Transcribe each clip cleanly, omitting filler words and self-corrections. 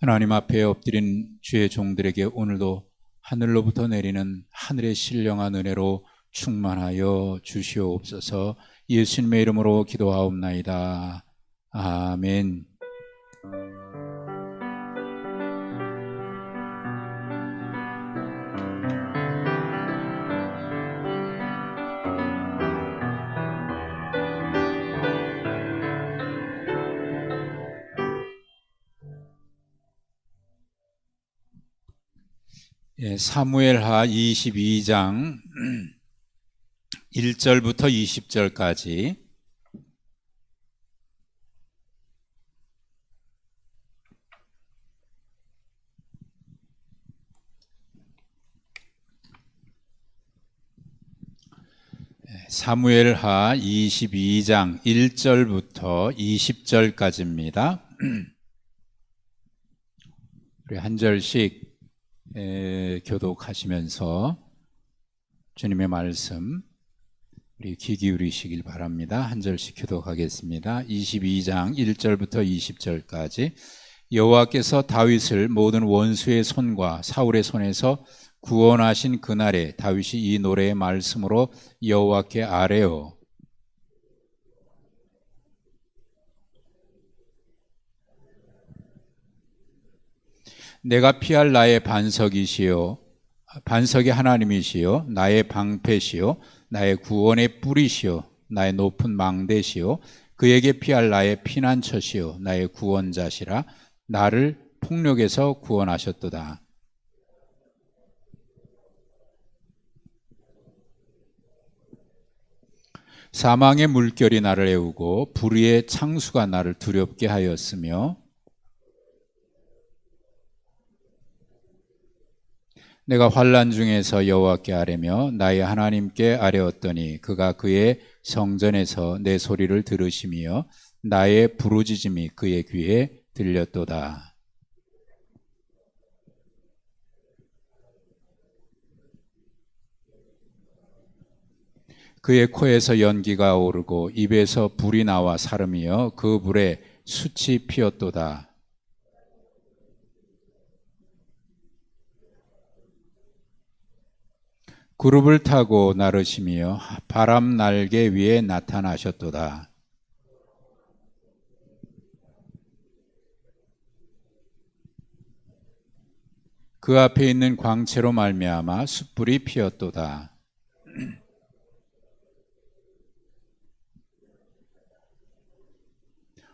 하나님 앞에 엎드린 주의 종들에게 오늘도 하늘로부터 내리는 하늘의 신령한 은혜로 충만하여 주시옵소서. 예수님의 이름으로 기도하옵나이다. 아멘. 사무엘하 22장 1절부터 20절까지 사무엘하 22장 1절부터 20절까지입니다. 우리 한 절씩 교독하시면서 주님의 말씀 우리 귀 기울이시길 바랍니다. 한 절씩 교독하겠습니다. 22장 1절부터 20절까지. 여호와께서 다윗을 모든 원수의 손과 사울의 손에서 구원하신 그날에 다윗이 이 노래의 말씀으로 여호와께 아뢰어 내가 피할 나의 반석이시요 반석의 하나님이시요 나의 방패시요 나의 구원의 뿌리시요 나의 높은 망대시요 그에게 피할 나의 피난처시요 나의 구원자시라 나를 폭력에서 구원하셨도다. 사망의 물결이 나를 애우고 불의의 창수가 나를 두렵게 하였으며 내가 환난 중에서 여호와께 아뢰며 나의 하나님께 아뢰었더니 그가 그의 성전에서 내 소리를 들으시며 나의 부르짖음이 그의 귀에 들렸도다. 그의 코에서 연기가 오르고 입에서 불이 나와 사름이여 그 불에 숯이 피었도다. 그룹을 타고 나르시며 바람 날개 위에 나타나셨도다. 그 앞에 있는 광채로 말미암아 숯불이 피었도다.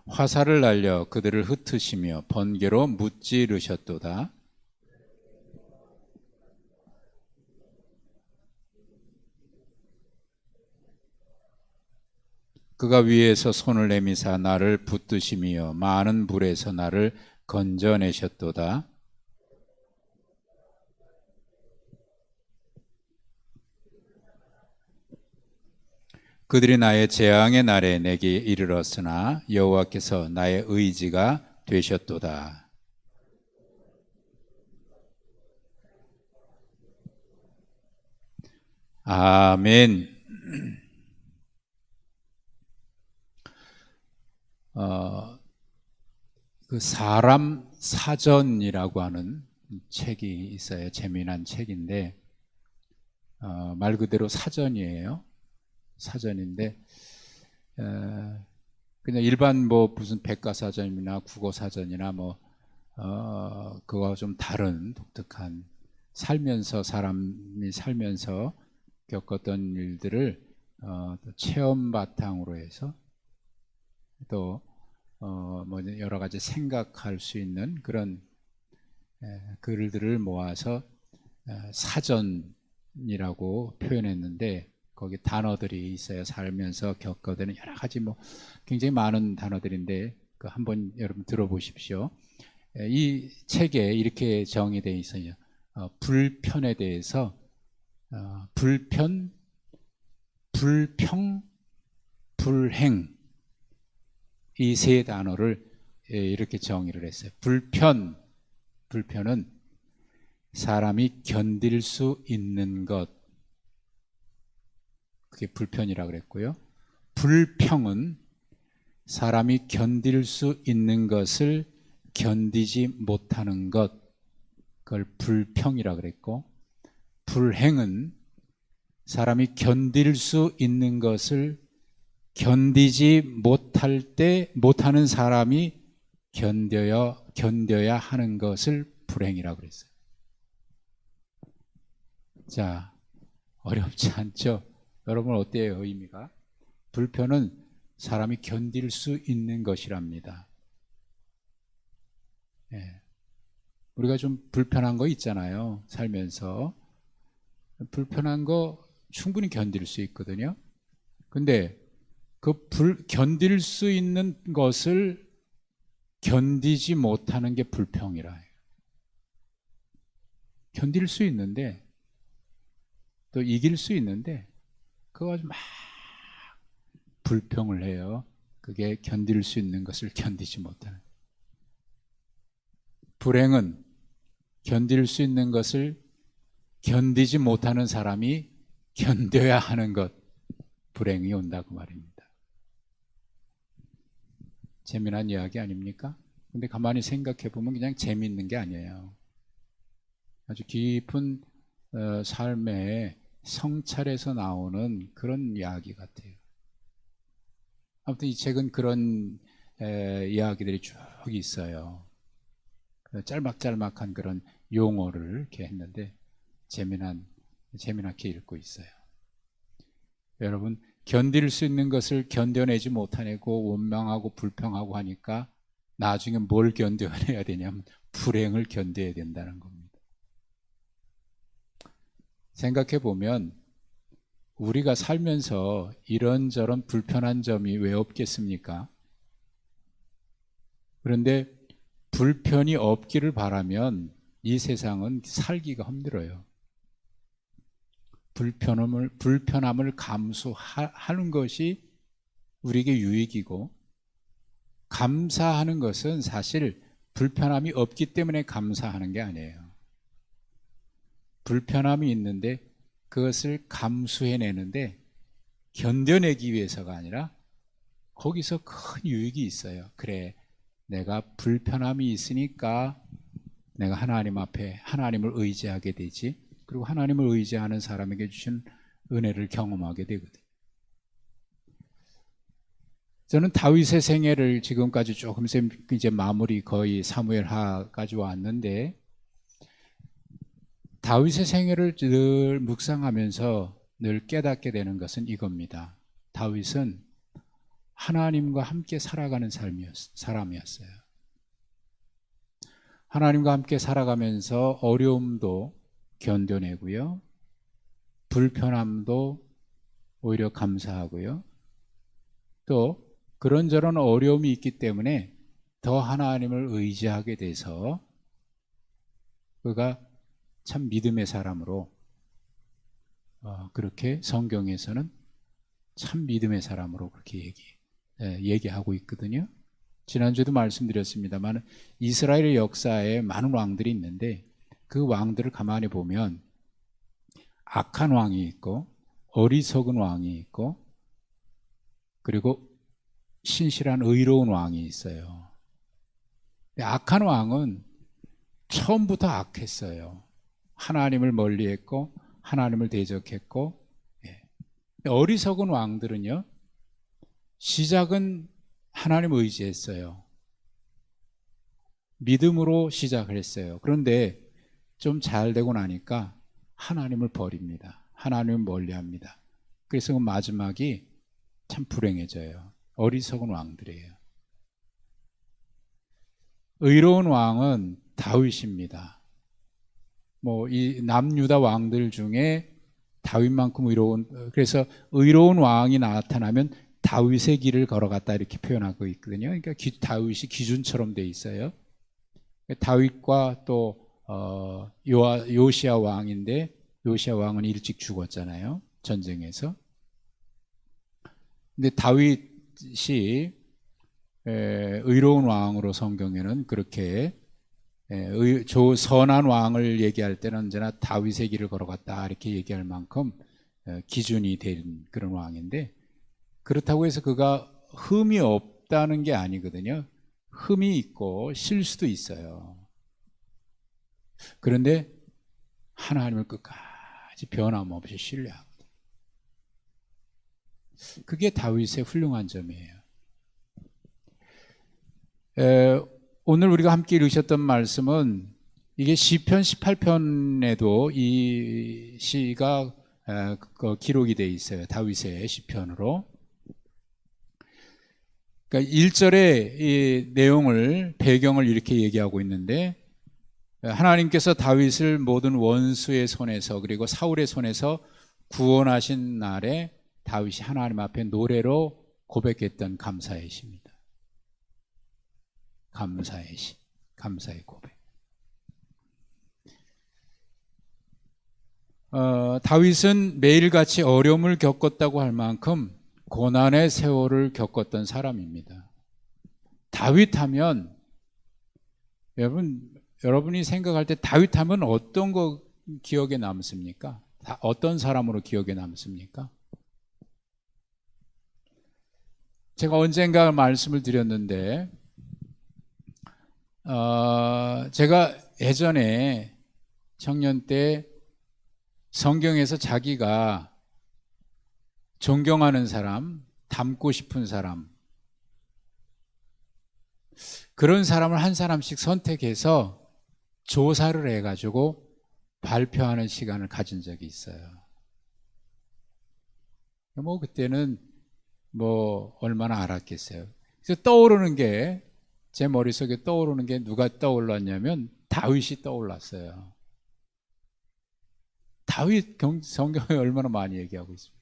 화살을 날려 그들을 흩으시며 번개로 무찌르셨도다. 그가 위에서 손을 내미사 나를 붙드시며 많은 불에서 나를 건져내셨도다. 그들이 나의 재앙의 날에 내게 이르렀으나 여호와께서 나의 의지가 되셨도다. 아멘. 그 사람 사전이라고 하는 책이 있어요. 재미난 책인데 말 그대로 사전이에요. 사전인데 그냥 일반 뭐 무슨 백과사전이나 국어사전이나 뭐 그거와 좀 다른 독특한 살면서 사람이 살면서 겪었던 일들을 체험 바탕으로 해서 또 뭐 여러 가지 생각할 수 있는 그런 글들을 모아서 사전이라고 표현했는데 거기 단어들이 있어요. 살면서 겪어드는 여러 가지 뭐 굉장히 많은 단어들인데 그 한번 여러분 들어보십시오. 이 책에 이렇게 정의되어 있어요. 불편에 대해서 불편, 불평, 불행 이 세 단어를 이렇게 정의를 했어요. 불편은 사람이 견딜 수 있는 것, 그게 불편이라고 그랬고요. 불평은 사람이 견딜 수 있는 것을 견디지 못하는 것, 그걸 불평이라 그랬고, 불행은 사람이 견딜 수 있는 것을 견디지 못하는 사람이 견뎌야 하는 것을 불행이라고 그랬어요. 자, 어렵지 않죠? 여러분 어때요, 의미가? 불편은 사람이 견딜 수 있는 것이랍니다. 예. 우리가 좀 불편한 거 있잖아요, 살면서. 불편한 거 충분히 견딜 수 있거든요. 근데 견딜 수 있는 것을 견디지 못하는 게 불평이라 해요. 견딜 수 있는데, 또 이길 수 있는데, 그거 가지고 막 불평을 해요. 그게 견딜 수 있는 것을 견디지 못하는. 불행은 견딜 수 있는 것을 견디지 못하는 사람이 견뎌야 하는 것, 불행이 온다고 말입니다. 재미난 이야기 아닙니까? 근데 가만히 생각해 보면 그냥 재미있는 게 아니에요. 아주 깊은 삶의 성찰에서 나오는 그런 이야기 같아요. 아무튼 이 책은 그런 이야기들이 쭉 있어요. 짤막짤막한 그런 용어를 이렇게 했는데 재미나게 읽고 있어요. 여러분, 견딜 수 있는 것을 견뎌내지 못하고 원망하고 불평하고 하니까 나중에 뭘 견뎌내야 되냐면 불행을 견뎌야 된다는 겁니다. 생각해 보면 우리가 살면서 이런저런 불편한 점이 왜 없겠습니까? 그런데 불편이 없기를 바라면 이 세상은 살기가 힘들어요. 불편함을 감수하는 것이 우리에게 유익이고, 감사하는 것은 사실 불편함이 없기 때문에 감사하는 게 아니에요. 불편함이 있는데 그것을 감수해내는데 견뎌내기 위해서가 아니라 거기서 큰 유익이 있어요. 그래, 내가 불편함이 있으니까 내가 하나님 앞에 하나님을 의지하게 되지, 그리고 하나님을 의지하는 사람에게 주신 은혜를 경험하게 되거든요. 저는 다윗의 생애를 지금까지 조금 이제 마무리 거의 사무엘하까지 왔는데, 다윗의 생애를 늘 묵상하면서 늘 깨닫게 되는 것은 이겁니다. 다윗은 하나님과 함께 살아가는 사람이었어요. 하나님과 함께 살아가면서 어려움도 견뎌내고요, 불편함도 오히려 감사하고요, 또 그런저런 어려움이 있기 때문에 더 하나님을 의지하게 돼서 그가 참 믿음의 사람으로, 그렇게 성경에서는 참 믿음의 사람으로 그렇게 얘기하고 있거든요. 지난주에도 말씀드렸습니다만 이스라엘의 역사에 많은 왕들이 있는데 그 왕들을 가만히 보면 악한 왕이 있고 어리석은 왕이 있고 그리고 신실한 의로운 왕이 있어요. 악한 왕은 처음부터 악했어요. 하나님을 멀리했고 하나님을 대적했고, 어리석은 왕들은요, 시작은 하나님을 의지했어요. 믿음으로 시작을 했어요. 그런데 좀 잘 되고 나니까 하나님을 버립니다. 하나님을 멀리합니다. 그래서 그 마지막이 참 불행해져요. 어리석은 왕들이에요. 의로운 왕은 다윗입니다. 이 남유다 왕들 중에 다윗만큼 그래서 의로운 왕이 나타나면 다윗의 길을 걸어갔다 이렇게 표현하고 있거든요. 그러니까 다윗이 기준처럼 돼 있어요. 다윗과 또 요시야 왕인데 요시야 왕은 일찍 죽었잖아요, 전쟁에서. 근데 다윗이 의로운 왕으로 성경에는 그렇게 선한 왕을 얘기할 때는 언제나 다윗의 길을 걸어갔다 이렇게 얘기할 만큼 기준이 된 그런 왕인데, 그렇다고 해서 그가 흠이 없다는 게 아니거든요. 흠이 있고 실수도 있어요. 그런데 하나님을 끝까지 변함없이 신뢰하거든요. 그게 다윗의 훌륭한 점이에요. 오늘 우리가 함께 읽으셨던 말씀은 이게 시편 18편에도 이 시가 기록이 되어 있어요. 다윗의 시편으로. 그러니까 1절에 이 내용을, 배경을 이렇게 얘기하고 있는데, 하나님께서 다윗을 모든 원수의 손에서 그리고 사울의 손에서 구원하신 날에 다윗이 하나님 앞에 노래로 고백했던 감사의 시입니다. 감사의 시, 감사의 고백. 다윗은 매일같이 어려움을 겪었다고 할 만큼 고난의 세월을 겪었던 사람입니다. 다윗 하면, 여러분이 생각할 때 다윗 하면 어떤 거 기억에 남습니까? 어떤 사람으로 기억에 남습니까? 제가 언젠가 말씀을 드렸는데, 제가 예전에 청년 때 성경에서 자기가 존경하는 사람, 닮고 싶은 사람, 그런 사람을 한 사람씩 선택해서 조사를 해가지고 발표하는 시간을 가진 적이 있어요. 뭐 그때는 뭐 얼마나 알았겠어요. 그래서 떠오르는 게, 제 머릿속에 떠오르는 게 누가 떠올랐냐면 다윗이 떠올랐어요. 다윗 성경에 얼마나 많이 얘기하고 있습니다.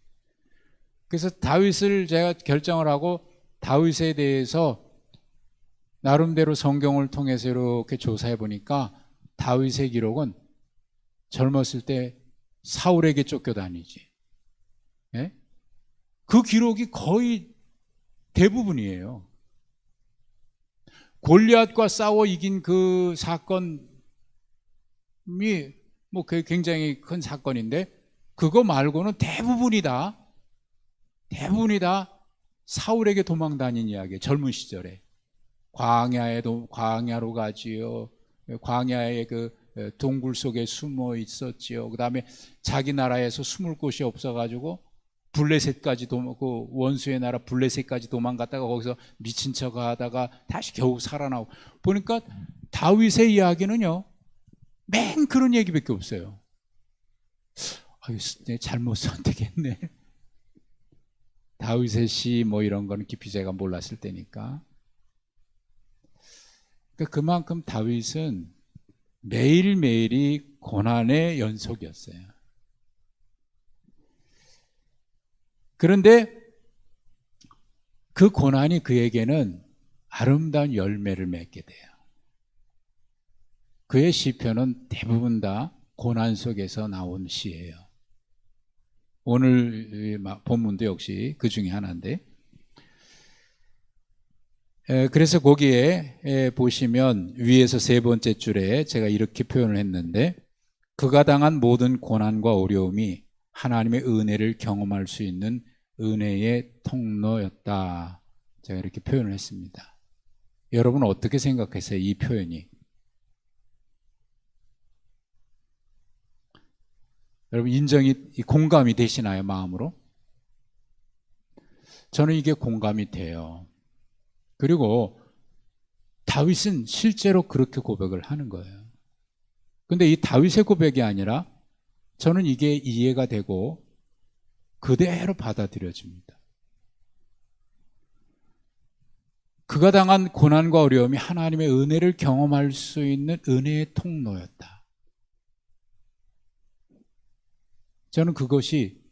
그래서 다윗을 제가 결정을 하고 다윗에 대해서 나름대로 성경을 통해서 이렇게 조사해 보니까 다윗의 기록은 젊었을 때 사울에게 쫓겨다니지. 예? 그 기록이 거의 대부분이에요. 골리앗과 싸워 이긴 그 사건이 뭐 굉장히 큰 사건인데, 그거 말고는 대부분이 다 사울에게 도망 다닌 이야기예요. 젊은 시절에 광야로 가지요. 광야의 그 동굴 속에 숨어 있었지요. 그 다음에 자기 나라에서 숨을 곳이 없어가지고 블레셋까지 그 원수의 나라 블레셋까지 도망갔다가 거기서 미친 척 하다가 다시 겨우 살아나오고. 보니까 다윗의 이야기는요, 맨 그런 얘기밖에 없어요. 아유, 잘못 선택했네. 다윗의 시 뭐 이런 거는 깊이 제가 몰랐을 때니까. 그러니까 그만큼 다윗은 매일매일이 고난의 연속이었어요. 그런데 그 고난이 그에게는 아름다운 열매를 맺게 돼요. 그의 시편은 대부분 다 고난 속에서 나온 시예요. 오늘 본문도 역시 그 중에 하나인데, 그래서 거기에 보시면 위에서 세 번째 줄에 제가 이렇게 표현을 했는데, 그가 당한 모든 고난과 어려움이 하나님의 은혜를 경험할 수 있는 은혜의 통로였다. 제가 이렇게 표현을 했습니다. 여러분 어떻게 생각하세요? 이 표현이. 여러분 공감이 되시나요? 마음으로? 저는 이게 공감이 돼요. 그리고 다윗은 실제로 그렇게 고백을 하는 거예요. 근데 이 다윗의 고백이 아니라 저는 이게 이해가 되고 그대로 받아들여집니다. 그가 당한 고난과 어려움이 하나님의 은혜를 경험할 수 있는 은혜의 통로였다. 저는 그것이,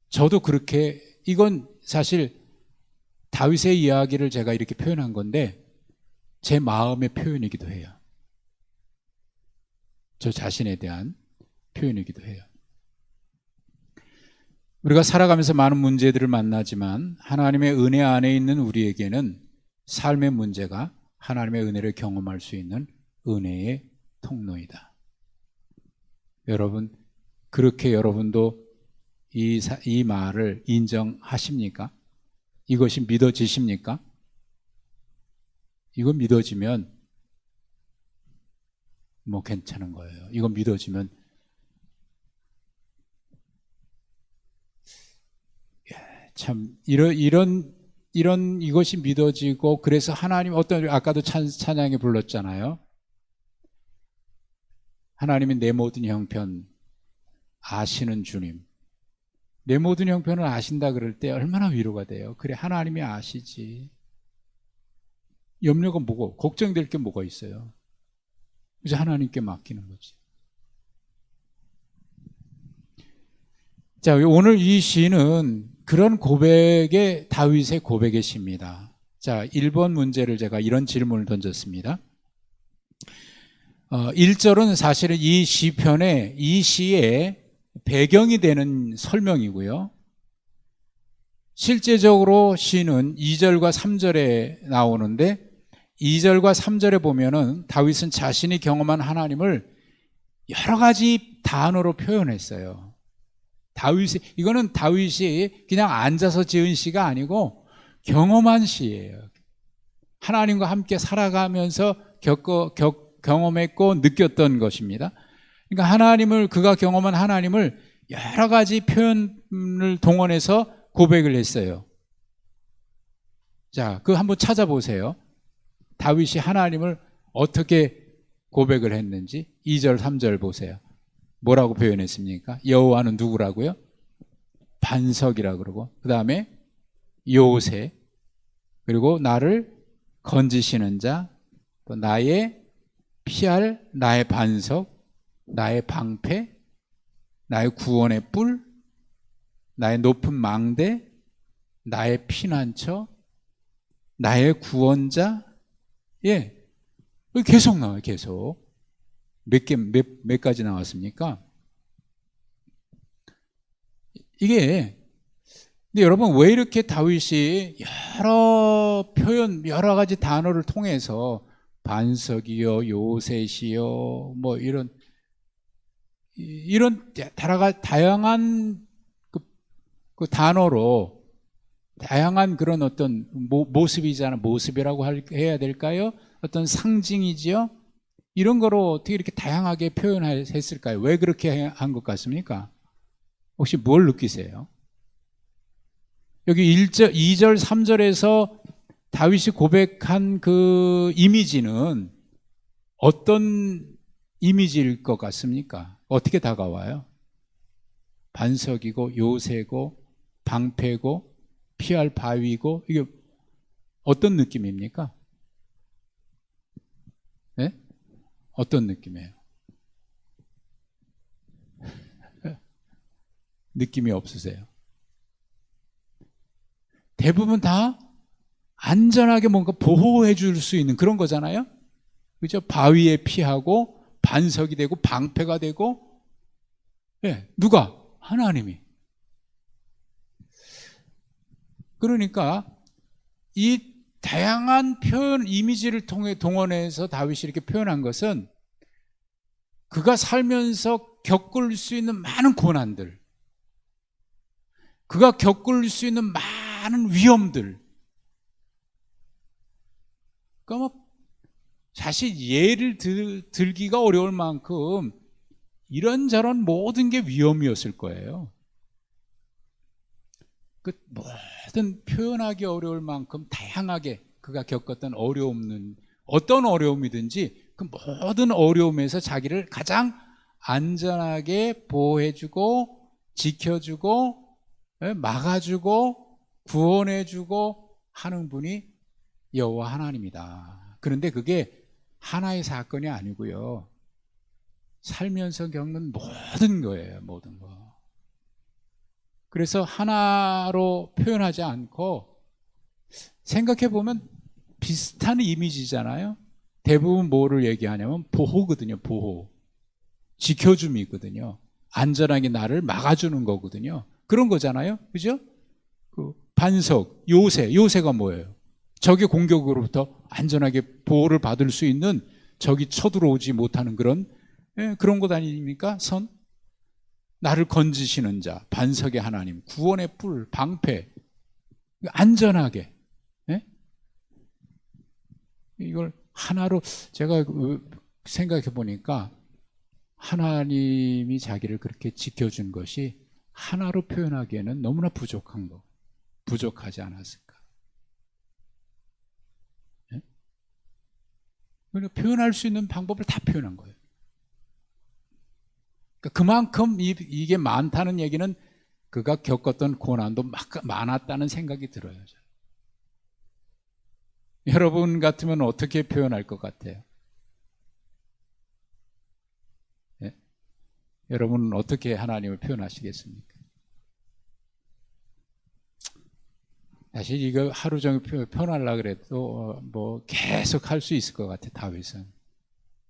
저도 그렇게, 이건 사실 다윗의 이야기를 제가 이렇게 표현한 건데 제 마음의 표현이기도 해요. 저 자신에 대한 표현이기도 해요. 우리가 살아가면서 많은 문제들을 만나지만 하나님의 은혜 안에 있는 우리에게는 삶의 문제가 하나님의 은혜를 경험할 수 있는 은혜의 통로이다. 여러분, 그렇게 여러분도 이 말을 인정하십니까? 이것이 믿어지십니까? 이거 믿어지면 뭐 괜찮은 거예요. 이거 믿어지면 참 이런 이것이 믿어지고, 그래서 하나님, 어떤 아까도 찬양에 불렀잖아요. 하나님이 내 모든 형편 아시는 주님. 내 모든 형편을 아신다 그럴 때 얼마나 위로가 돼요. 그래, 하나님이 아시지. 염려가 뭐고 걱정될 게 뭐가 있어요. 그래서 하나님께 맡기는 거지. 자, 오늘 이 시는 그런 고백의, 다윗의 고백의 시입니다. 자, 1번 문제를 제가 이런 질문을 던졌습니다. 1절은 사실은 이 시편의, 이 시의 배경이 되는 설명이고요. 실제적으로 시는 2절과 3절에 나오는데, 2절과 3절에 보면은 다윗은 자신이 경험한 하나님을 여러 가지 단어로 표현했어요. 이거는 다윗이 그냥 앉아서 지은 시가 아니고 경험한 시예요. 하나님과 함께 살아가면서 경험했고 느꼈던 것입니다. 그러니까 그가 경험한 하나님을 여러 가지 표현을 동원해서 고백을 했어요. 자, 그거 한번 찾아보세요. 다윗이 하나님을 어떻게 고백을 했는지 2절, 3절 보세요. 뭐라고 표현했습니까? 여호와는 누구라고요? 반석이라 그러고, 그 다음에 요새, 그리고 나를 건지시는 자, 또 나의 피할 나의 반석, 나의 방패, 나의 구원의 뿔, 나의 높은 망대, 나의 피난처, 나의 구원자. 예, 계속 나와요. 계속 몇 가지 나왔습니까? 이게, 근데 여러분, 왜 이렇게 다윗이 여러 가지 단어를 통해서 반석이요, 요새시요, 뭐 이런 다양한 그 단어로, 다양한 그런 어떤 모습이라고 해야 될까요? 어떤 상징이지요? 이런 거로 어떻게 이렇게 다양하게 표현했을까요? 왜 그렇게 한 것 같습니까? 혹시 뭘 느끼세요? 여기 2절, 3절에서 다윗이 고백한 그 이미지는 어떤 이미지일 것 같습니까? 어떻게 다가와요? 반석이고, 요새고, 방패고, 피할 바위고, 이게 어떤 느낌입니까? 네? 어떤 느낌이에요? 느낌이 없으세요? 대부분 다 안전하게 뭔가 보호해 줄 수 있는 그런 거잖아요? 그죠? 바위에 피하고, 반석이 되고, 방패가 되고, 네, 누가? 하나님이. 그러니까 이 다양한 표현, 이미지를 통해 동원해서 다윗이 이렇게 표현한 것은 그가 살면서 겪을 수 있는 많은 고난들, 그가 겪을 수 있는 많은 위험들, 그러니까 사실 예를 들기가 어려울 만큼 이런저런 모든 게 위험이었을 거예요. 그 모든 표현하기 어려울 만큼 다양하게 그가 겪었던 어려움은, 어떤 어려움이든지 그 모든 어려움에서 자기를 가장 안전하게 보호해주고, 지켜주고, 막아주고, 구원해주고 하는 분이 여호와 하나님이다. 그런데 그게 하나의 사건이 아니고요, 살면서 겪는 모든 거예요. 모든 거. 그래서 하나로 표현하지 않고, 생각해보면 비슷한 이미지잖아요. 대부분 뭐를 얘기하냐면 보호거든요. 보호, 지켜줌이거든요. 안전하게 나를 막아주는 거거든요. 그런 거잖아요. 그죠? 그 반석, 요새가 뭐예요? 적의 공격으로부터 안전하게 보호를 받을 수 있는, 적이 쳐들어오지 못하는 그런 것 아닙니까? 선? 나를 건지시는 자, 반석의 하나님, 구원의 뿔, 방패, 안전하게. 이걸 하나로 제가 생각해 보니까 하나님이 자기를 그렇게 지켜준 것이 하나로 표현하기에는 너무나 부족하지 않았을까. 예? 그러니까 표현할 수 있는 방법을 다 표현한 거예요. 그러니까 그만큼 이게 많다는 얘기는 그가 겪었던 고난도 많았다는 생각이 들어요. 여러분 같으면 어떻게 표현할 것 같아요? 예? 여러분은 어떻게 하나님을 표현하시겠습니까? 사실 이거 하루 종일 표현하려고 그래도 뭐 계속 할 수 있을 것 같아요. 다윗은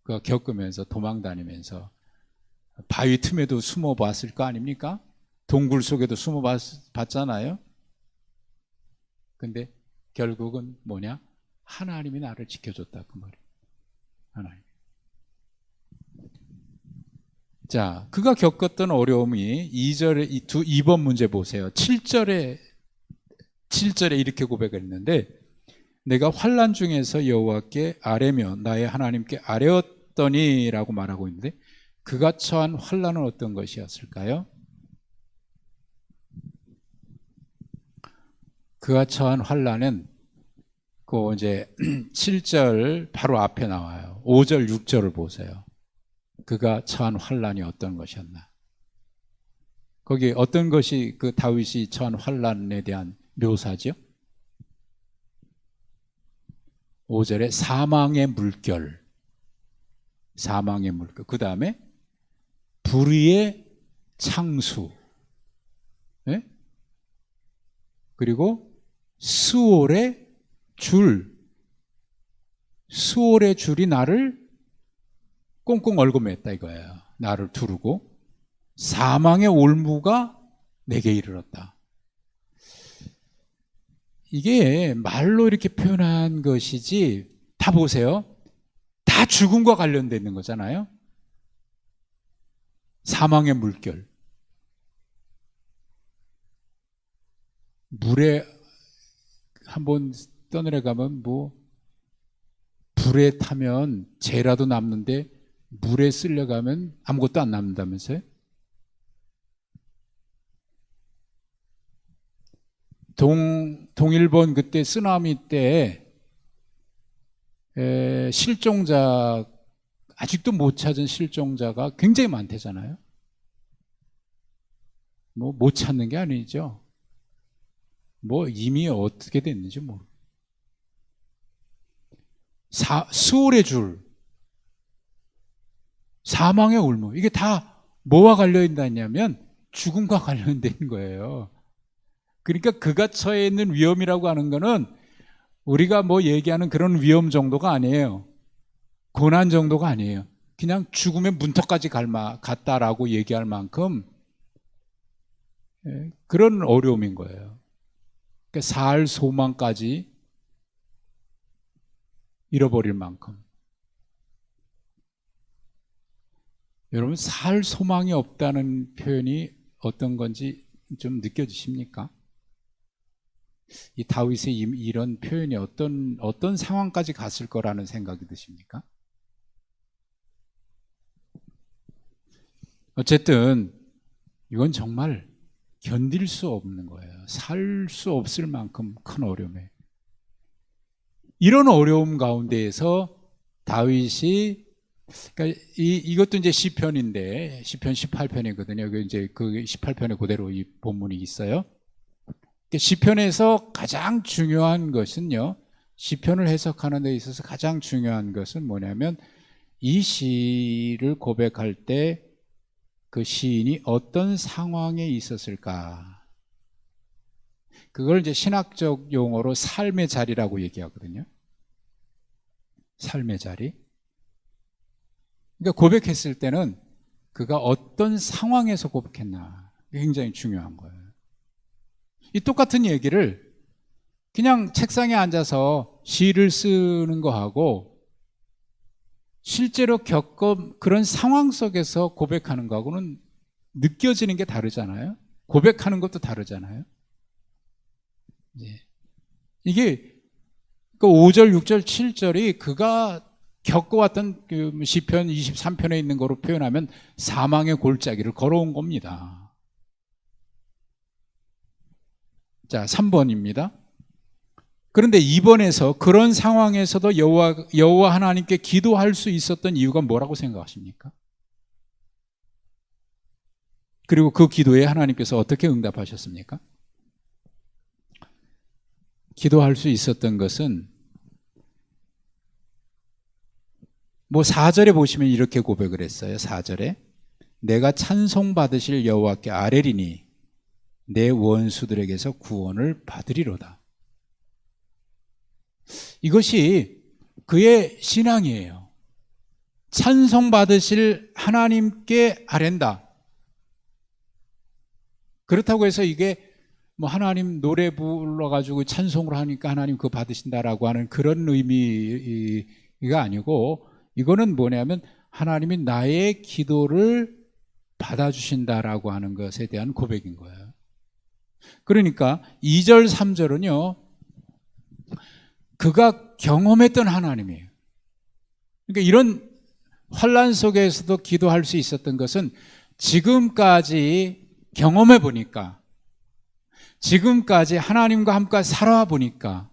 그거 겪으면서 도망 다니면서 바위 틈에도 숨어 봤을 거 아닙니까? 동굴 속에도 숨어 봤잖아요. 근데 결국은 뭐냐? 하나님이 나를 지켜줬다 그 말이에요. 하나님. 자, 그가 겪었던 어려움이 2절에 2번 문제 보세요. 7절에 이렇게 고백했는데 내가 환난 중에서 여호와께 아뢰며 나의 하나님께 아뢰었더니라고 말하고 있는데 그가 처한 환난은 어떤 것이었을까요? 그가 처한 환난은 그 이제 7절 바로 앞에 나와요. 5절, 6절을 보세요. 그가 처한 환난이 어떤 것이었나? 거기 어떤 것이 그 다윗이 처한 환난에 대한 묘사죠? 5절에 사망의 물결. 그 다음에 불의의 창수. 네? 그리고 수월의 줄이 나를 꽁꽁 얽어맸다 이거예요. 나를 두르고 사망의 올무가 내게 이르렀다. 이게 말로 이렇게 표현한 것이지 다 보세요. 다 죽음과 관련되어 있는 거잖아요. 사망의 물결. 물에 한번 떠내려가면 뭐 불에 타면 재라도 남는데 물에 쓸려가면 아무것도 안 남는다면서요? 동일본 그때 쓰나미 때 실종자 아직도 못 찾은 실종자가 굉장히 많대잖아요. 뭐 못 찾는 게 아니죠. 뭐 이미 어떻게 됐는지 모르고 수월의 줄, 사망의 올무 이게 다 뭐와 관련있냐면 죽음과 관련된 거예요. 그러니까 그가 처해 있는 위험이라고 하는 거는 우리가 뭐 얘기하는 그런 위험 정도가 아니에요. 고난 정도가 아니에요. 그냥 죽음의 문턱까지 갔다라고 얘기할 만큼 그런 어려움인 거예요. 그러니까 살 소망까지 잃어버릴 만큼. 여러분 살 소망이 없다는 표현이 어떤 건지 좀 느껴지십니까? 이 다윗의 이런 표현이 어떤 상황까지 갔을 거라는 생각이 드십니까? 어쨌든 이건 정말 견딜 수 없는 거예요. 살 수 없을 만큼 큰 어려움에 이런 어려움 가운데에서 다윗이 그러니까 이것도 이제 시편인데 시편 18편이거든요. 이제 그 18편에 그대로 이 본문이 있어요. 시편에서 가장 중요한 것은요. 시편을 해석하는 데 있어서 가장 중요한 것은 뭐냐면 이 시를 고백할 때 그 시인이 어떤 상황에 있었을까? 그걸 이제 신학적 용어로 삶의 자리라고 얘기하거든요. 삶의 자리. 그러니까 고백했을 때는 그가 어떤 상황에서 고백했나 굉장히 중요한 거예요. 이 똑같은 얘기를 그냥 책상에 앉아서 시를 쓰는 거하고 실제로 겪은 그런 상황 속에서 고백하는 거하고는 느껴지는 게 다르잖아요. 고백하는 것도 다르잖아요. 이게 그 5절, 6절, 7절이 그가 겪어왔던 그 시편 23편에 있는 거로 표현하면 사망의 골짜기를 걸어온 겁니다. 자, 3번입니다. 그런데 2번에서 그런 상황에서도 여호와 하나님께 기도할 수 있었던 이유가 뭐라고 생각하십니까? 그리고 그 기도에 하나님께서 어떻게 응답하셨습니까? 기도할 수 있었던 것은 4절에 보시면 이렇게 고백을 했어요. 4절에 내가 찬송받으실 여호와께 아뢰리니 내 원수들에게서 구원을 받으리로다. 이것이 그의 신앙이에요. 찬송받으실 하나님께 아랜다. 그렇다고 해서 이게 하나님 노래 불러가지고 찬송을 하니까 하나님 그거 받으신다라고 하는 그런 의미가 아니고, 이거는 뭐냐면 하나님이 나의 기도를 받아주신다라고 하는 것에 대한 고백인 거예요. 그러니까 2절, 3절은요, 그가 경험했던 하나님이에요. 그러니까 이런 환난 속에서도 기도할 수 있었던 것은 지금까지 경험해 보니까, 지금까지 하나님과 함께 살아와 보니까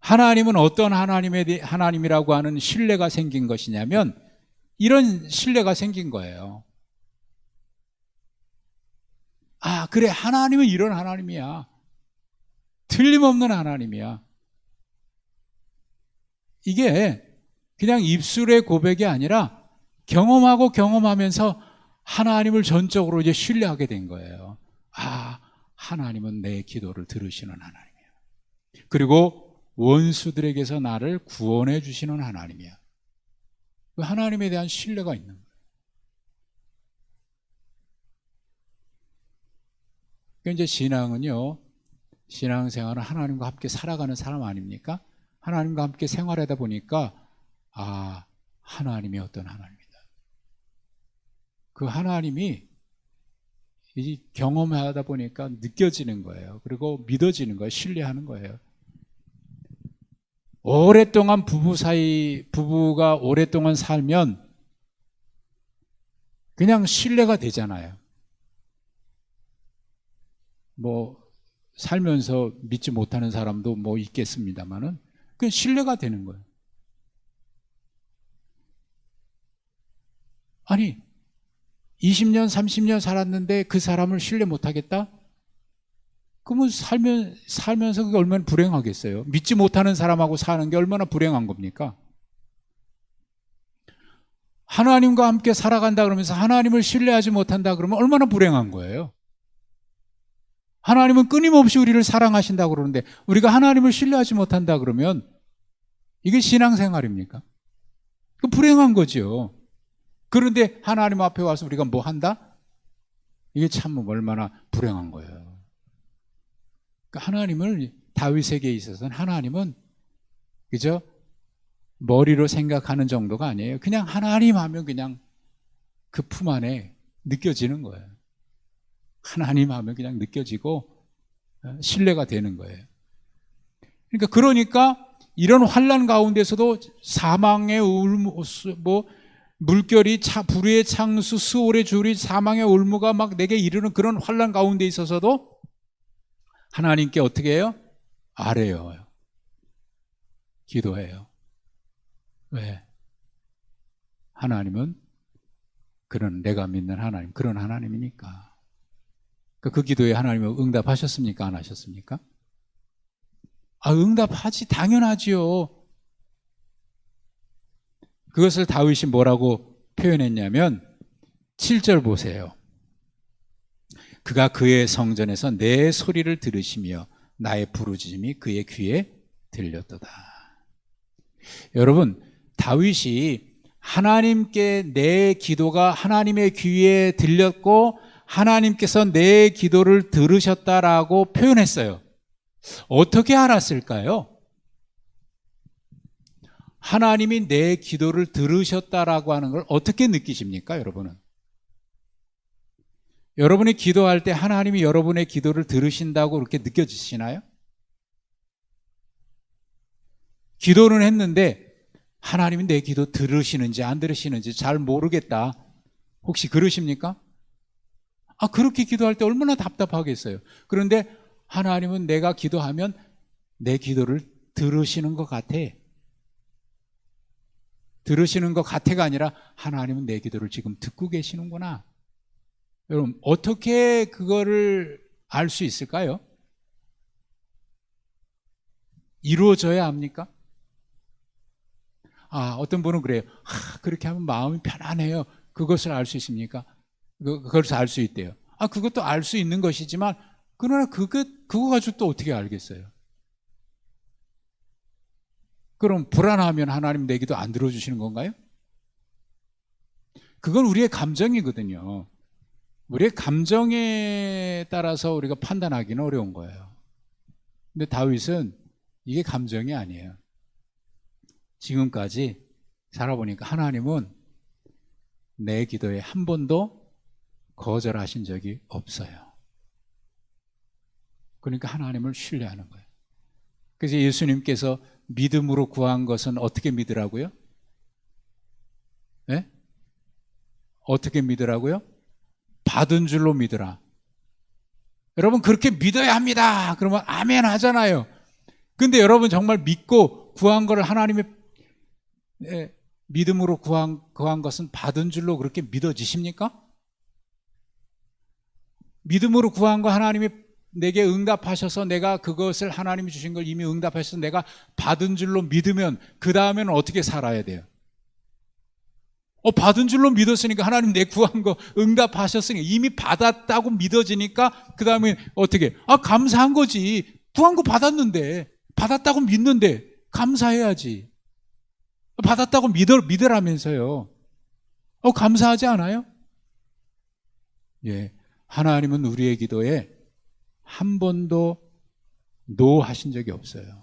하나님은 어떤 하나님이라고 하는 신뢰가 생긴 것이냐면 이런 신뢰가 생긴 거예요. 아, 그래, 하나님은 이런 하나님이야. 틀림없는 하나님이야. 이게 그냥 입술의 고백이 아니라 경험하고 경험하면서 하나님을 전적으로 이제 신뢰하게 된 거예요. 아, 하나님은 내 기도를 들으시는 하나님이야. 그리고 원수들에게서 나를 구원해 주시는 하나님이야. 그 하나님에 대한 신뢰가 있는 거예요. 그러니까 이제 신앙은요, 신앙생활은 하나님과 함께 살아가는 사람 아닙니까? 하나님과 함께 생활하다 보니까 아, 하나님이 어떤 하나님이다. 그 하나님이 이 경험하다 보니까 느껴지는 거예요. 그리고 믿어지는 거예요. 신뢰하는 거예요. 오랫동안 부부가 오랫동안 살면 그냥 신뢰가 되잖아요. 살면서 믿지 못하는 사람도 있겠습니다만은 그냥 신뢰가 되는 거예요. 아니, 20년, 30년 살았는데 그 사람을 신뢰 못하겠다? 그러면 살면서 그게 얼마나 불행하겠어요? 믿지 못하는 사람하고 사는 게 얼마나 불행한 겁니까? 하나님과 함께 살아간다 그러면서 하나님을 신뢰하지 못한다 그러면 얼마나 불행한 거예요? 하나님은 끊임없이 우리를 사랑하신다고 그러는데 우리가 하나님을 신뢰하지 못한다 그러면 이게 신앙생활입니까? 그 불행한 거죠. 그런데 하나님 앞에 와서 우리가 뭐 한다? 이게 참 얼마나 불행한 거예요. 그러니까 하나님을, 다윗에게 있어서는 하나님은 그저 머리로 생각하는 정도가 아니에요. 그냥 하나님 하면 그냥 그 품 안에 느껴지는 거예요. 하나님 하면 그냥 느껴지고 신뢰가 되는 거예요. 그러니까 이런 환난 가운데서도 사망의 물결이 불의 창수, 수월의 줄이 사망의 울무가 막 내게 이르는 그런 환난 가운데 있어서도 하나님께 어떻게 해요? 아뢰요. 기도해요. 왜? 하나님은 내가 믿는 하나님, 그런 하나님이니까. 그 기도에 하나님은 응답하셨습니까? 안 하셨습니까? 응답하지, 당연하지요. 그것을 다윗이 뭐라고 표현했냐면 7절 보세요. 그가 그의 성전에서 내 소리를 들으시며 나의 부르짖음이 그의 귀에 들렸도다. 여러분, 다윗이 하나님께 내 기도가 하나님의 귀에 들렸고 하나님께서 내 기도를 들으셨다라고 표현했어요. 어떻게 알았을까요? 하나님이 내 기도를 들으셨다라고 하는 걸 어떻게 느끼십니까, 여러분은? 여러분이 기도할 때 하나님이 여러분의 기도를 들으신다고 그렇게 느껴지시나요? 기도는 했는데 하나님이 내 기도 들으시는지 안 들으시는지 잘 모르겠다. 혹시 그러십니까? 그렇게 기도할 때 얼마나 답답하겠어요. 그런데 하나님은 내가 기도하면 내 기도를 들으시는 것 같아. 들으시는 것 같아가 아니라 하나님은 내 기도를 지금 듣고 계시는구나. 여러분, 어떻게 그거를 알 수 있을까요? 이루어져야 합니까? 어떤 분은 그래요. 그렇게 하면 마음이 편안해요. 그것을 알 수 있습니까? 그것을 알 수 있대요. 그것도 알 수 있는 것이지만, 그러나 그거 가지고 또 어떻게 알겠어요? 그럼 불안하면 하나님 내 기도 안 들어주시는 건가요? 그건 우리의 감정이거든요. 우리의 감정에 따라서 우리가 판단하기는 어려운 거예요. 근데 다윗은 이게 감정이 아니에요. 지금까지 살아보니까 하나님은 내 기도에 한 번도 거절하신 적이 없어요. 그러니까 하나님을 신뢰하는 거예요. 그래서 예수님께서 믿음으로 구한 것은 어떻게 믿으라고요? 네? 어떻게 믿으라고요? 받은 줄로 믿으라. 여러분, 그렇게 믿어야 합니다. 그러면 아멘 하잖아요. 근데 여러분 정말 믿고 구한 거를 하나님의 믿음으로 구한 것은 받은 줄로 그렇게 믿어지십니까? 믿음으로 구한 거 하나님이 내게 응답하셔서 내가 그것을 하나님이 주신 걸 이미 응답하셔서 내가 받은 줄로 믿으면 그 다음에는 어떻게 살아야 돼요? 받은 줄로 믿었으니까 하나님 내 구한 거 응답하셨으니까 이미 받았다고 믿어지니까 그 다음에 어떻게? 감사한 거지. 구한 거 받았는데 받았다고 믿는데 감사해야지. 받았다고 믿으라면서요. 감사하지 않아요? 예, 하나님은 우리의 기도에 한 번도 노 하신 적이 없어요.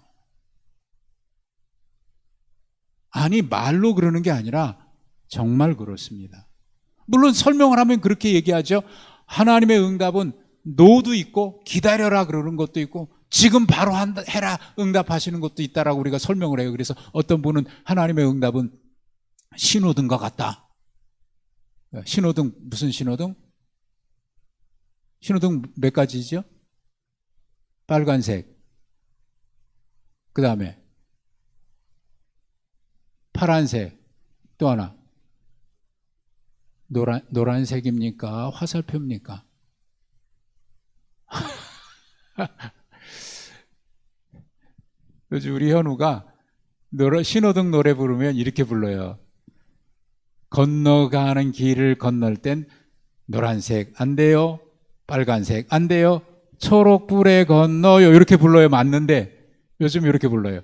아니, 말로 그러는 게 아니라 정말 그렇습니다. 물론 설명을 하면 그렇게 얘기하죠. 하나님의 응답은 노도 있고 기다려라 그러는 것도 있고 지금 바로 해라 응답하시는 것도 있다라고 우리가 설명을 해요. 그래서 어떤 분은 하나님의 응답은 신호등과 같다. 신호등, 무슨 신호등? 신호등 몇 가지죠? 빨간색, 그 다음에 파란색, 또 하나 노란색입니까? 화살표입니까? 요즘 우리 현우가 신호등 노래 부르면 이렇게 불러요. 건너가는 길을 건널 땐 노란색 안 돼요, 빨간색 안 돼요, 초록불에 건너요, 이렇게 불러요. 맞는데 요즘 이렇게 불러요.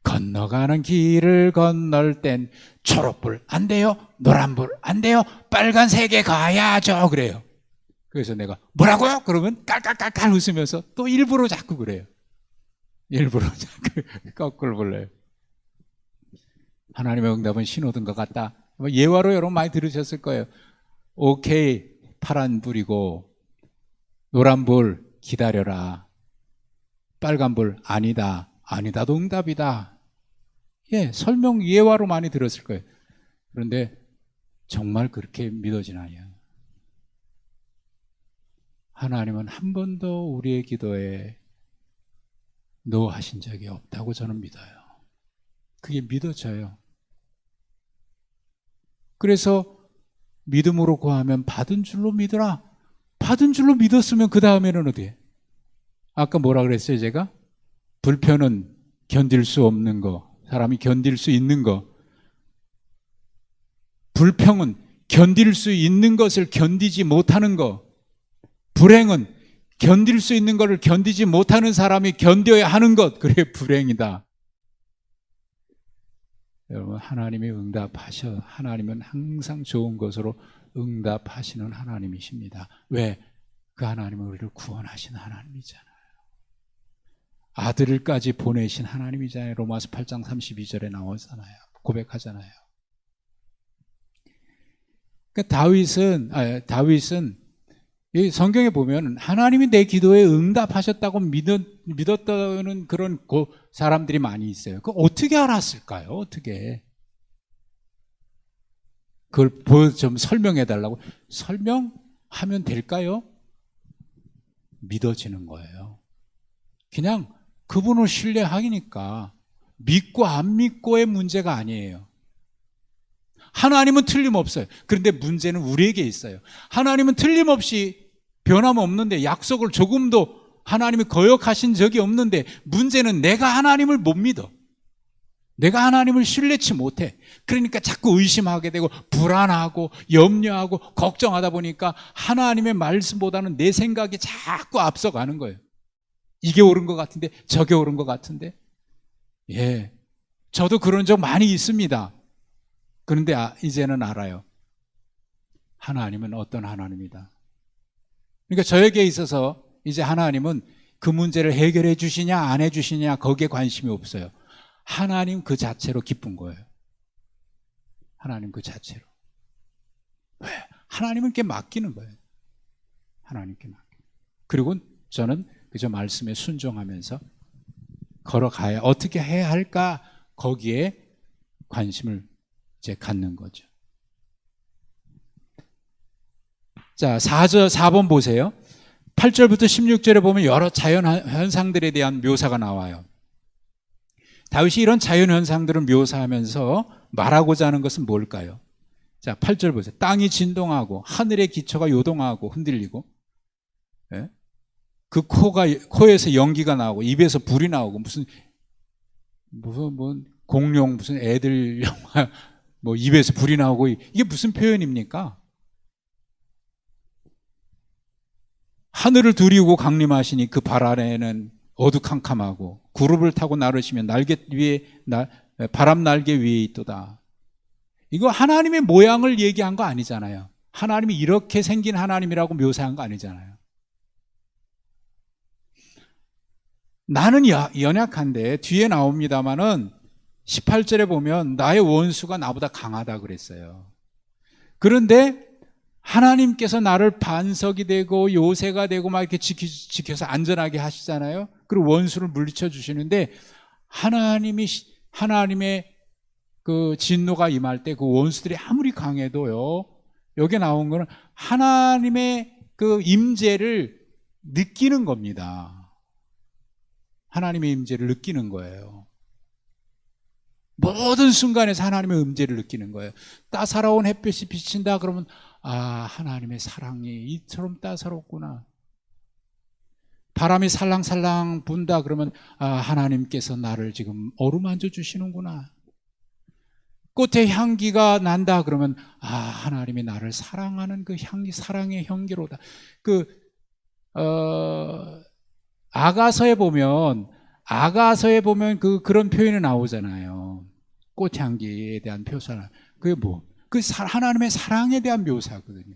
건너가는 길을 건널 땐 초록불 안 돼요, 노란불 안 돼요, 빨간색에 가야죠, 그래요. 그래서 내가 뭐라고요? 그러면 깔깔깔깔 웃으면서 또 일부러 자꾸 그래요. 일부러 자꾸 거꾸로 불러요. 하나님의 응답은 신호등과 같다. 예화로 여러분 많이 들으셨을 거예요. 오케이, 파란불이고 노란불 기다려라, 빨간불 아니다, 아니다도 응답이다. 예, 설명 예화로 많이 들었을 거예요. 그런데 정말 그렇게 믿어지나요? 하나님은 한 번도 우리의 기도에 노 하신 적이 없다고 저는 믿어요. 그게 믿어져요. 그래서 믿음으로 구하면 받은 줄로 믿으라. 받은 줄로 믿었으면 그 다음에는 어디에? 아까 뭐라 그랬어요 제가? 불편은 견딜 수 없는 거, 사람이 견딜 수 있는 거. 불평은 견딜 수 있는 것을 견디지 못하는 거. 불행은 견딜 수 있는 것을 견디지 못하는 사람이 견뎌야 하는 것. 그래 불행이다. 여러분, 하나님이 하나님은 항상 좋은 것으로 응답하시는 하나님이십니다. 왜? 그 하나님은 우리를 구원하신 하나님이잖아요. 아들을까지 보내신 하나님이잖아요. 로마서 8장 32절에 나오잖아요. 고백하잖아요. 그러니까 다윗은 이 성경에 보면 하나님이 내 기도에 응답하셨다고 믿었다는 그런 사람들이 많이 있어요. 그거 어떻게 알았을까요? 어떻게? 그걸 좀 설명해 달라고. 설명하면 될까요? 믿어지는 거예요. 그냥 그분을 신뢰하니까 믿고 안 믿고의 문제가 아니에요. 하나님은 틀림없어요. 그런데 문제는 우리에게 있어요. 하나님은 틀림없이 변함없는데, 약속을 조금도 하나님이 거역하신 적이 없는데, 문제는 내가 하나님을 못 믿어. 내가 하나님을 신뢰치 못해. 그러니까 자꾸 의심하게 되고 불안하고 염려하고 걱정하다 보니까 하나님의 말씀보다는 내 생각이 자꾸 앞서가는 거예요. 이게 옳은 것 같은데 저게 옳은 것 같은데. 예, 저도 그런 적 많이 있습니다. 그런데 이제는 알아요. 하나님은 어떤 하나님이다. 그러니까 저에게 있어서 이제 하나님은 그 문제를 해결해 주시냐 안 해주시냐 거기에 관심이 없어요. 하나님 그 자체로 기쁜 거예요. 하나님 그 자체로. 왜? 하나님께 맡기는 거예요. 하나님께 맡기는. 그리고 저는 그저 말씀에 순종하면서 걸어가야, 어떻게 해야 할까, 거기에 관심을 이제 갖는 거죠. 자, 4번 보세요. 8절부터 16절에 보면 여러 자연 현상들에 대한 묘사가 나와요. 다윗이 이런 자연 현상들을 묘사하면서 말하고자 하는 것은 뭘까요? 자, 8절 보세요. 땅이 진동하고 하늘의 기초가 요동하고 흔들리고, 예? 그 코에서 연기가 나오고 입에서 불이 나오고 무슨 공룡 무슨 애들 영화 뭐 입에서 불이 나오고, 이게 무슨 표현입니까? 하늘을 두리우고 강림하시니 그 발 아래에는 어두캄캄하고 구름을 타고 나르시면 바람 날개 위에 있도다. 이거 하나님의 모양을 얘기한 거 아니잖아요. 하나님이 이렇게 생긴 하나님이라고 묘사한 거 아니잖아요. 나는 연약한데, 뒤에 나옵니다마는 18절에 보면 나의 원수가 나보다 강하다 그랬어요. 그런데 하나님께서 나를 반석이 되고 요새가 되고 막 이렇게 지켜서 안전하게 하시잖아요. 그리고 원수를 물리쳐 주시는데, 하나님의 그 진노가 임할 때 그 원수들이 아무리 강해도요, 여기 나온 거는 하나님의 그 임재를 느끼는 겁니다. 하나님의 임재를 느끼는 거예요. 모든 순간에서 하나님의 임재를 느끼는 거예요. 따사로운 햇빛이 비친다 그러면, 하나님의 사랑이 이처럼 따사롭구나. 바람이 살랑살랑 분다 그러면, 하나님께서 나를 지금 어루만져 주시는구나. 꽃의 향기가 난다 그러면, 하나님이 나를 사랑하는 그 향기, 사랑의 향기로다. 아가서에 보면 그런 표현이 나오잖아요. 꽃향기에 대한 묘사. 그게 하나님의 사랑에 대한 묘사거든요.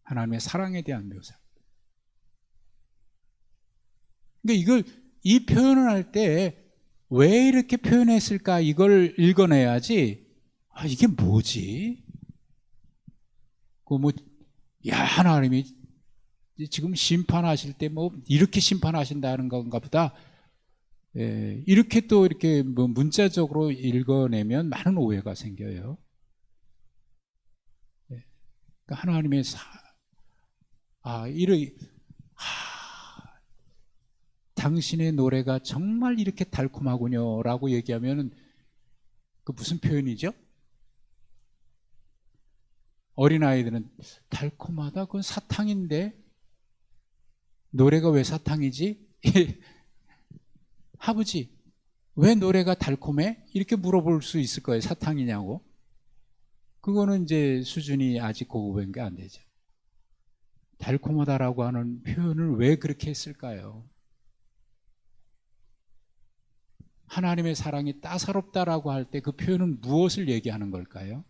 하나님의 사랑에 대한 묘사. 그러니까 이 표현을 할 때 왜 이렇게 표현했을까? 이걸 읽어내야지. 이게 뭐지? 하나님이 지금 심판하실 때 이렇게 심판하신다는 건가 보다. 이렇게 또 이렇게 문자적으로 읽어내면 많은 오해가 생겨요. 그러니까 하나님의 당신의 노래가 정말 이렇게 달콤하군요 라고 얘기하면 그 무슨 표현이죠? 어린아이들은 달콤하다? 그건 사탕인데 노래가 왜 사탕이지? 아버지, 왜 노래가 달콤해? 이렇게 물어볼 수 있을 거예요. 사탕이냐고. 그거는 이제 수준이 아직 고급인 게 안 되죠. 달콤하다라고 하는 표현을 왜 그렇게 했을까요? 하나님의 사랑이 따사롭다라고 할 때 그 표현은 무엇을 얘기하는 걸까요?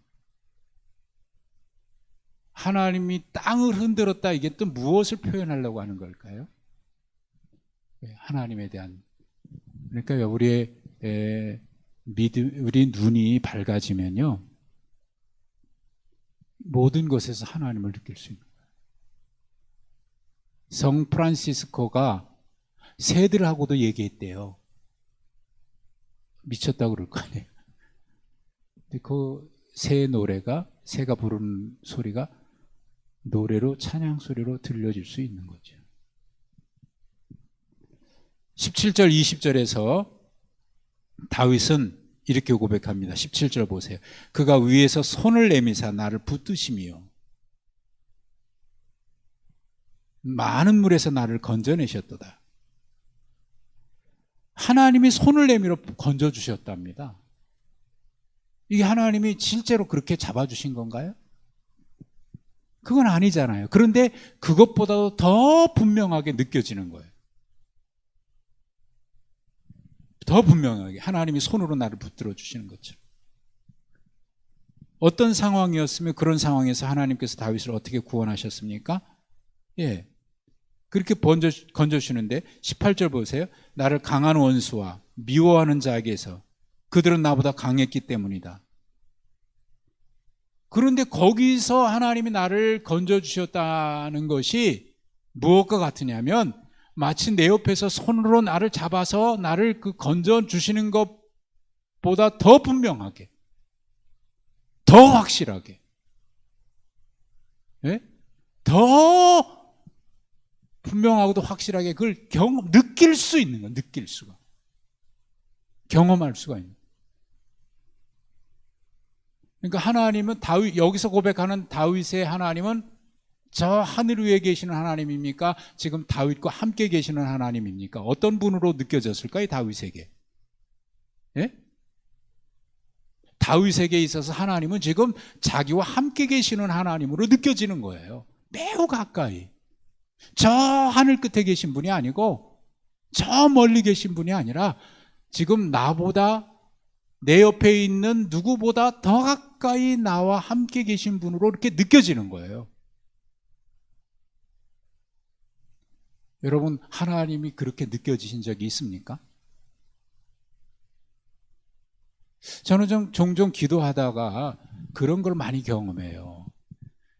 하나님이 땅을 흔들었다, 이게 또 무엇을 표현하려고 하는 걸까요? 하나님에 대한. 그러니까 우리 눈이 밝아지면요, 모든 것에서 하나님을 느낄 수 있는 거예요. 성 프란시스코가 새들하고도 얘기했대요. 미쳤다고 그럴 거 아니에요. 근데 그 새 노래가, 새가 부르는 소리가 노래로, 찬양 소리로 들려질 수 있는 거죠. 17절 20절에서 다윗은 이렇게 고백합니다. 17절 보세요. 그가 위에서 손을 내미사 나를 붙드시며 많은 물에서 나를 건져내셨도다. 하나님이 손을 내밀어 건져주셨답니다. 이게 하나님이 실제로 그렇게 잡아주신 건가요? 그건 아니잖아요. 그런데 그것보다도 더 분명하게 느껴지는 거예요. 더 분명하게 하나님이 손으로 나를 붙들어 주시는 것처럼. 어떤 상황이었으면 그런 상황에서 하나님께서 다윗을 어떻게 구원하셨습니까? 예, 그렇게 건져주시는데 18절 보세요. 나를 강한 원수와 미워하는 자에게서 그들은 나보다 강했기 때문이다. 그런데 거기서 하나님이 나를 건져주셨다는 것이 무엇과 같으냐면 마치 내 옆에서 손으로 나를 잡아서 나를 건져주시는 것보다 더 분명하게, 더 확실하게, 예? 더 분명하고도 확실하게 그걸 느낄 수 있는 거예요. 느낄 수가. 경험할 수가 있는. 그러니까 하나님은 여기서 고백하는 다윗의 하나님은 저 하늘 위에 계시는 하나님입니까? 지금 다윗과 함께 계시는 하나님입니까? 어떤 분으로 느껴졌을까요? 다윗에게. 예? 다윗에게 있어서 하나님은 지금 자기와 함께 계시는 하나님으로 느껴지는 거예요. 매우 가까이. 저 하늘 끝에 계신 분이 아니고 저 멀리 계신 분이 아니라 지금 나보다 내 옆에 있는 누구보다 더 가까이 나와 함께 계신 분으로 이렇게 느껴지는 거예요. 여러분, 하나님이 그렇게 느껴지신 적이 있습니까? 저는 좀 종종 기도하다가 그런 걸 많이 경험해요.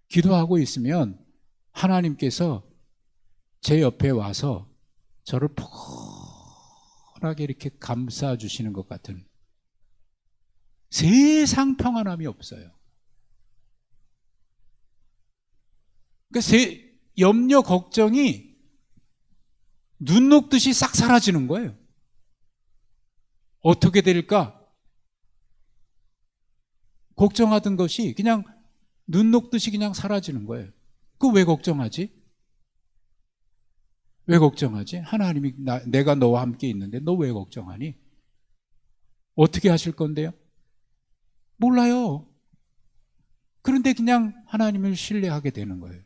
기도하고 있으면 하나님께서 제 옆에 와서 저를 포근하게 이렇게 감싸주시는 것 같은, 세상 평안함이 없어요. 그러니까 염려, 걱정이 눈 녹듯이 싹 사라지는 거예요. 어떻게 될까? 걱정하던 것이 그냥 눈 녹듯이 그냥 사라지는 거예요. 그거 왜 걱정하지? 왜 걱정하지? 하나님이 내가 너와 함께 있는데 너 왜 걱정하니? 어떻게 하실 건데요? 몰라요. 그런데 그냥 하나님을 신뢰하게 되는 거예요.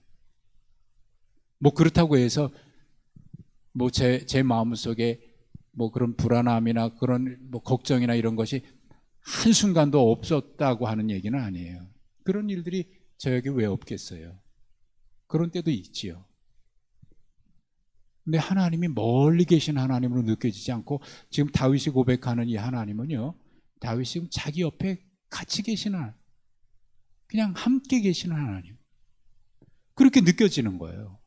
뭐 그렇다고 해서 뭐 제 마음속에 뭐 그런 불안함이나 그런 뭐 걱정이나 이런 것이 한순간도 없었다고 하는 얘기는 아니에요. 그런 일들이 저에게 왜 없겠어요? 그런 때도 있지요. 근데 하나님이 멀리 계신 하나님으로 느껴지지 않고 지금 다윗이 고백하는 이 하나님은요, 다윗이 지금 자기 옆에 같이 계시는, 그냥 함께 계시는 하나님, 그렇게 느껴지는 거예요.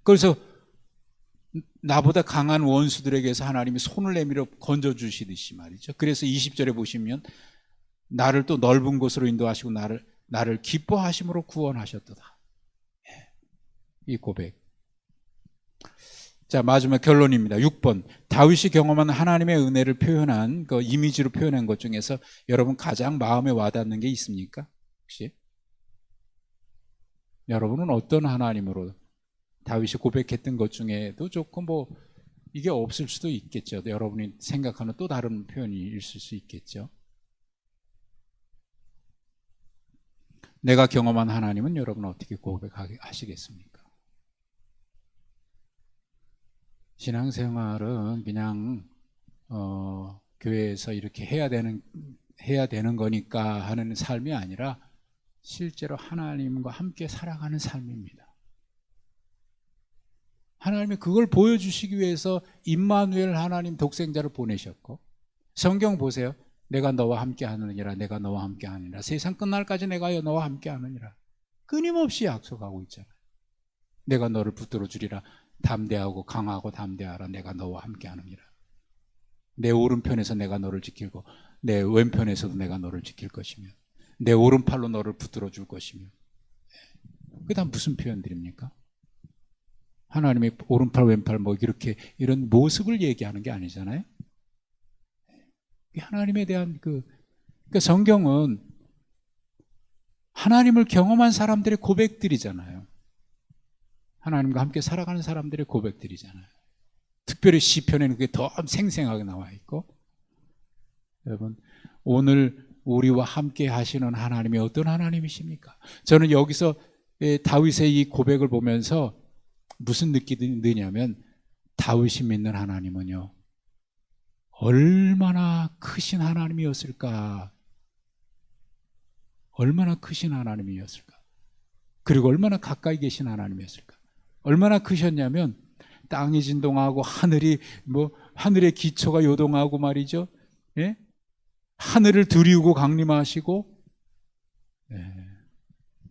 그래서 나보다 강한 원수들에게서 하나님이 손을 내밀어 건져주시듯이 말이죠. 그래서 20절에 보시면 나를 또 넓은 곳으로 인도하시고 나를 기뻐하심으로 구원하셨도다. 이 고백. 자, 마지막 결론입니다. 6번. 다윗이 경험한 하나님의 은혜를 표현한 그 이미지로 표현한 것 중에서 여러분 가장 마음에 와닿는 게 있습니까? 혹시? 여러분은 어떤 하나님으로 다윗이 고백했던 것 중에도 조금 뭐 이게 없을 수도 있겠죠. 여러분이 생각하는 또 다른 표현이 있을 수 있겠죠. 내가 경험한 하나님은 여러분 어떻게 고백하시겠습니까? 신앙생활은 그냥 교회에서 이렇게 해야 되는 거니까 하는 삶이 아니라 실제로 하나님과 함께 살아가는 삶입니다. 하나님이 그걸 보여주시기 위해서 임마누엘 하나님 독생자를 보내셨고, 성경 보세요. 내가 너와 함께 하느니라, 내가 너와 함께 하느니라, 세상 끝날까지 내가 너와 함께 하느니라, 끊임없이 약속하고 있잖아요. 내가 너를 붙들어 주리라. 담대하고 강하고 담대하라. 내가 너와 함께하느니라. 내 오른편에서 내가 너를 지키고 내 왼편에서도 내가 너를 지킬 것이며 내 오른팔로 너를 붙들어 줄 것이며. 그게 다 무슨 표현들입니까? 하나님의 오른팔 왼팔 뭐 이렇게 이런 모습을 얘기하는 게 아니잖아요. 하나님에 대한 그러니까 성경은 하나님을 경험한 사람들의 고백들이잖아요. 하나님과 함께 살아가는 사람들의 고백들이잖아요. 특별히 시편에는 그게 더 생생하게 나와 있고. 여러분, 오늘 우리와 함께 하시는 하나님이 어떤 하나님이십니까? 저는 여기서 다윗의 이 고백을 보면서 무슨 느낌이 드냐면, 다윗이 믿는 하나님은요, 얼마나 크신 하나님이었을까? 얼마나 크신 하나님이었을까? 그리고 얼마나 가까이 계신 하나님이었을까? 얼마나 크셨냐면 땅이 진동하고 하늘의 기초가 요동하고 말이죠. 예? 하늘을 두리우고 강림하시고,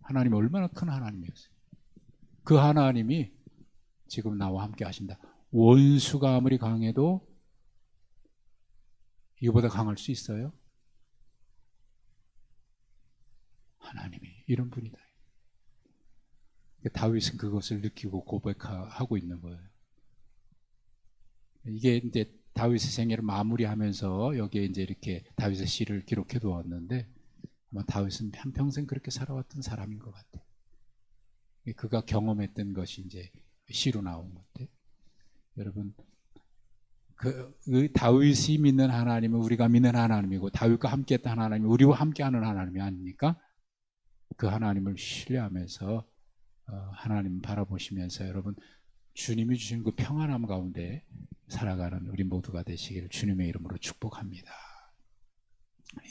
하나님이 얼마나 큰 하나님이었어요. 그 하나님이 지금 나와 함께 하신다. 원수가 아무리 강해도 이거보다 강할 수 있어요? 하나님이 이런 분이다. 다윗은 그것을 느끼고 고백하고 있는 거예요. 이게 이제 다윗의 생애를 마무리하면서 여기에 이제 이렇게 다윗의 시를 기록해 두었는데, 아마 다윗은 한평생 그렇게 살아왔던 사람인 것 같아요. 그가 경험했던 것이 이제 시로 나온 건데, 여러분, 그 다윗이 믿는 하나님은 우리가 믿는 하나님이고, 다윗과 함께했던 하나님이 우리와 함께하는 하나님이 아닙니까? 그 하나님을 신뢰하면서 하나님 바라보시면서 여러분, 주님이 주신 그 평안함 가운데 살아가는 우리 모두가 되시기를 주님의 이름으로 축복합니다.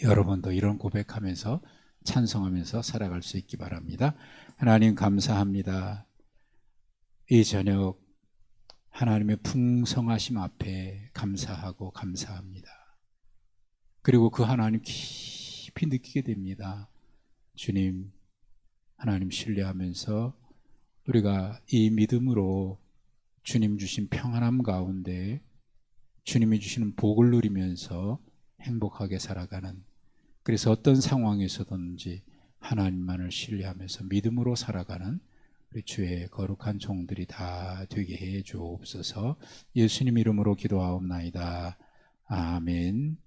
여러분도 이런 고백하면서 찬송하면서 살아갈 수 있기 바랍니다. 하나님 감사합니다. 이 저녁 하나님의 풍성하심 앞에 감사하고 감사합니다. 그리고 그 하나님 깊이 느끼게 됩니다. 주님, 하나님 신뢰하면서 우리가 이 믿음으로 주님 주신 평안함 가운데 주님이 주시는 복을 누리면서 행복하게 살아가는, 그래서 어떤 상황에서든지 하나님만을 신뢰하면서 믿음으로 살아가는 우리 주의 거룩한 종들이 다 되게 해 주옵소서. 예수님 이름으로 기도하옵나이다. 아멘.